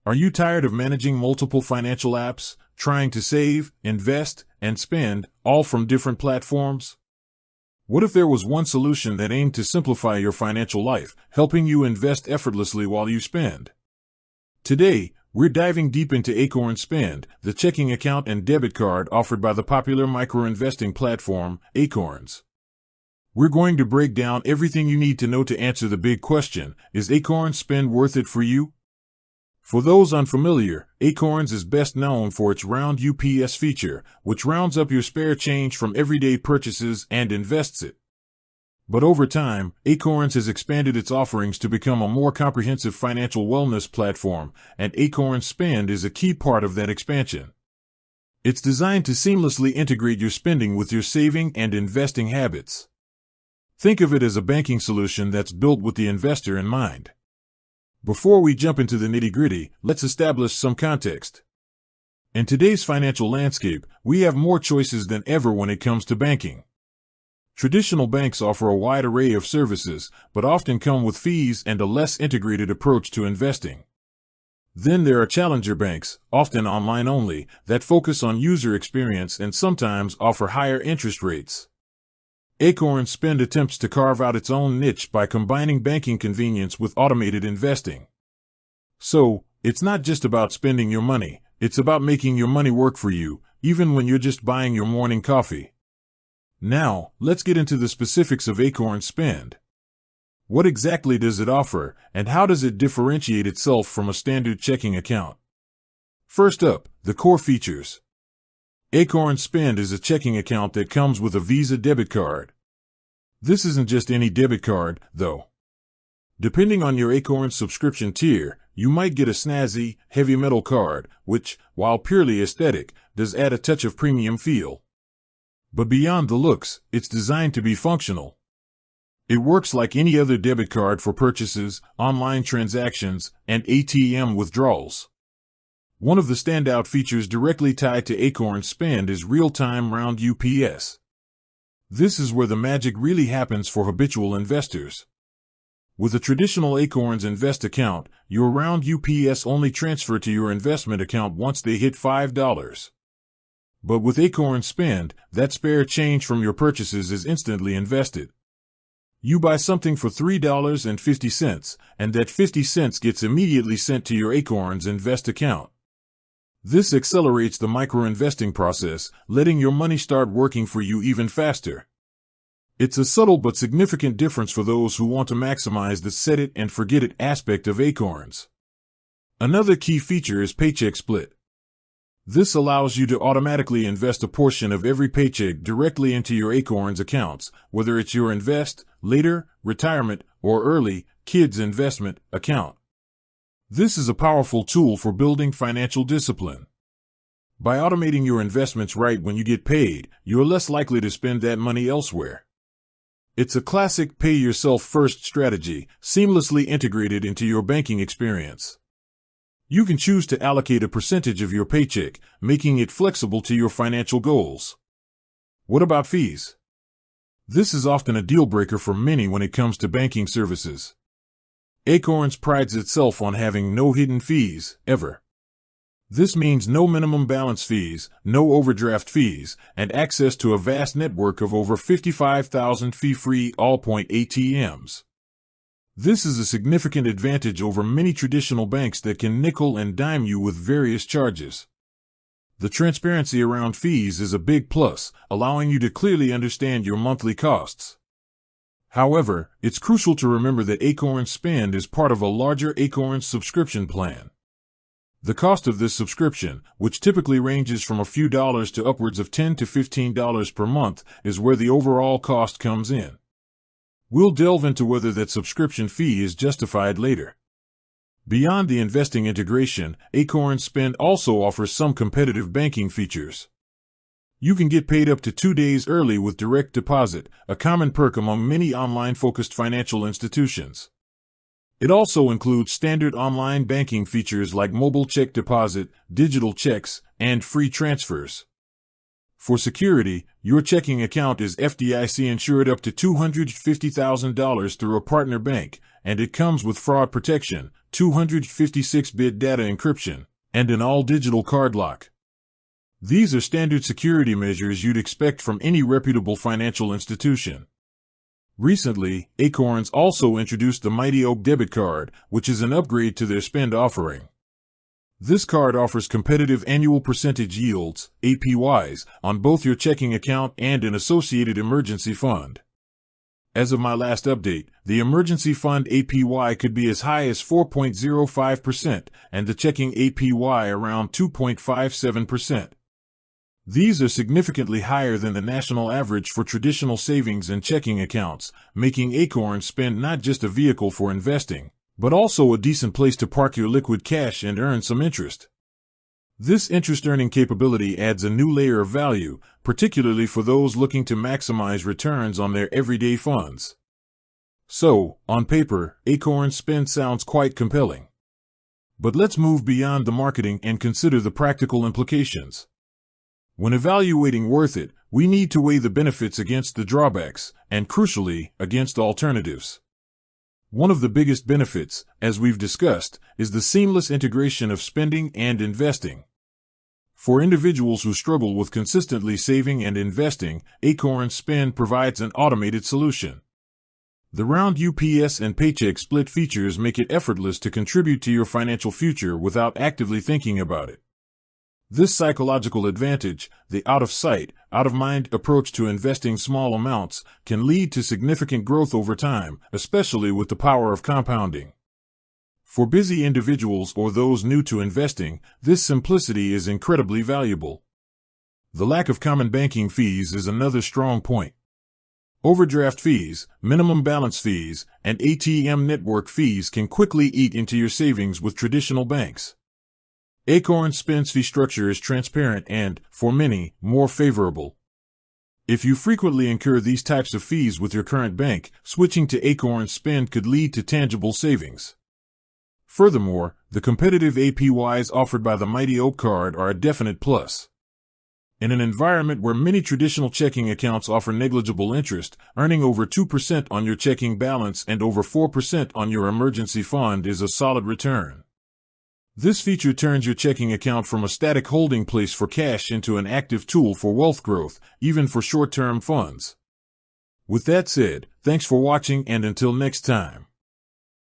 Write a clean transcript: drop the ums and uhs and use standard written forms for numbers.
Are you tired of managing multiple financial apps, trying to save, invest, and spend, all from different platforms? What if there was one solution that aimed to simplify your financial life, helping you invest effortlessly while you spend? Today, we're diving deep into Acorns Spend, the checking account and debit card offered by the popular micro-investing platform, Acorns. We're going to break down everything you need to know to answer the big question: is Acorns Spend worth it for you? For those unfamiliar, Acorns is best known for its round UPS feature, which rounds up your spare change from everyday purchases and invests it. But over time, Acorns has expanded its offerings to become a more comprehensive financial wellness platform, and Acorns Spend is a key part of that expansion. It's designed to seamlessly integrate your spending with your saving and investing habits. Think of it as a banking solution that's built with the investor in mind. Before we jump into the nitty-gritty, let's establish some context. In today's financial landscape, we have more choices than ever when it comes to banking. Traditional banks offer a wide array of services, but often come with fees and a less integrated approach to investing. Then there are challenger banks, often online only, that focus on user experience and sometimes offer higher interest rates. Acorns Spend attempts to carve out its own niche by combining banking convenience with automated investing. So, it's not just about spending your money, it's about making your money work for you, even when you're just buying your morning coffee. Now, let's get into the specifics of Acorns Spend. What exactly does it offer, and how does it differentiate itself from a standard checking account? First up, the core features. Acorns Spend is a checking account that comes with a Visa debit card. This isn't just any debit card, though. Depending on your Acorns subscription tier, you might get a snazzy, heavy metal card, which, while purely aesthetic, does add a touch of premium feel. But beyond the looks, it's designed to be functional. It works like any other debit card for purchases, online transactions, and ATM withdrawals. One of the standout features directly tied to Acorns Spend is real-time round UPS. This is where the magic really happens for habitual investors. With a traditional Acorns Invest account, your round UPS only transfer to your investment account once they hit $5. But with Acorns Spend, that spare change from your purchases is instantly invested. You buy something for $3.50, and that 50 cents gets immediately sent to your Acorns Invest account. This accelerates the micro-investing process, letting your money start working for you even faster. It's a subtle but significant difference for those who want to maximize the set-it-and-forget-it aspect of Acorns. Another key feature is paycheck split. This allows you to automatically invest a portion of every paycheck directly into your Acorns accounts, whether it's your invest, later, retirement, or early, kids investment account. This is a powerful tool for building financial discipline. By automating your investments right when you get paid, you're less likely to spend that money elsewhere. It's a classic pay-yourself-first strategy, seamlessly integrated into your banking experience. You can choose to allocate a percentage of your paycheck, making it flexible to your financial goals. What about fees? This is often a deal-breaker for many when it comes to banking services. Acorns prides itself on having no hidden fees, ever. This means no minimum balance fees, no overdraft fees, and access to a vast network of over 55,000 fee-free all-point ATMs. This is a significant advantage over many traditional banks that can nickel and dime you with various charges. The transparency around fees is a big plus, allowing you to clearly understand your monthly costs. However, it's crucial to remember that Acorns Spend is part of a larger Acorns subscription plan. The cost of this subscription, which typically ranges from a few dollars to upwards of $10 to $15 per month, is where the overall cost comes in. We'll delve into whether that subscription fee is justified later. Beyond the investing integration, Acorns Spend also offers some competitive banking features. You can get paid up to 2 days early with direct deposit, a common perk among many online-focused financial institutions. It also includes standard online banking features like mobile check deposit, digital checks, and free transfers. For security, your checking account is FDIC insured up to $250,000 through a partner bank, and it comes with fraud protection, 256-bit data encryption, and an all-digital card lock. These are standard security measures you'd expect from any reputable financial institution. Recently, Acorns also introduced the Mighty Oak debit card, which is an upgrade to their spend offering. This card offers competitive annual percentage yields, APYs, on both your checking account and an associated emergency fund. As of my last update, the emergency fund APY could be as high as 4.05% and the checking APY around 2.57%. These are significantly higher than the national average for traditional savings and checking accounts, making Acorns Spend not just a vehicle for investing, but also a decent place to park your liquid cash and earn some interest. This interest-earning capability adds a new layer of value, particularly for those looking to maximize returns on their everyday funds. So, on paper, Acorns Spend sounds quite compelling. But let's move beyond the marketing and consider the practical implications. When evaluating worth it, we need to weigh the benefits against the drawbacks, and crucially, against alternatives. One of the biggest benefits, as we've discussed, is the seamless integration of spending and investing. For individuals who struggle with consistently saving and investing, Acorns Spend provides an automated solution. The roundups and paycheck split features make it effortless to contribute to your financial future without actively thinking about it. This psychological advantage, the out-of-sight, out-of-mind approach to investing small amounts, can lead to significant growth over time, especially with the power of compounding. For busy individuals or those new to investing, this simplicity is incredibly valuable. The lack of common banking fees is another strong point. Overdraft fees, minimum balance fees, and ATM network fees can quickly eat into your savings with traditional banks. Acorns Spend's fee structure is transparent and, for many, more favorable. If you frequently incur these types of fees with your current bank, switching to Acorns Spend could lead to tangible savings. Furthermore, the competitive APYs offered by the Mighty Oak card are a definite plus. In an environment where many traditional checking accounts offer negligible interest, earning over 2% on your checking balance and over 4% on your emergency fund is a solid return. This feature turns your checking account from a static holding place for cash into an active tool for wealth growth, even for short-term funds. With that said, thanks for watching and until next time.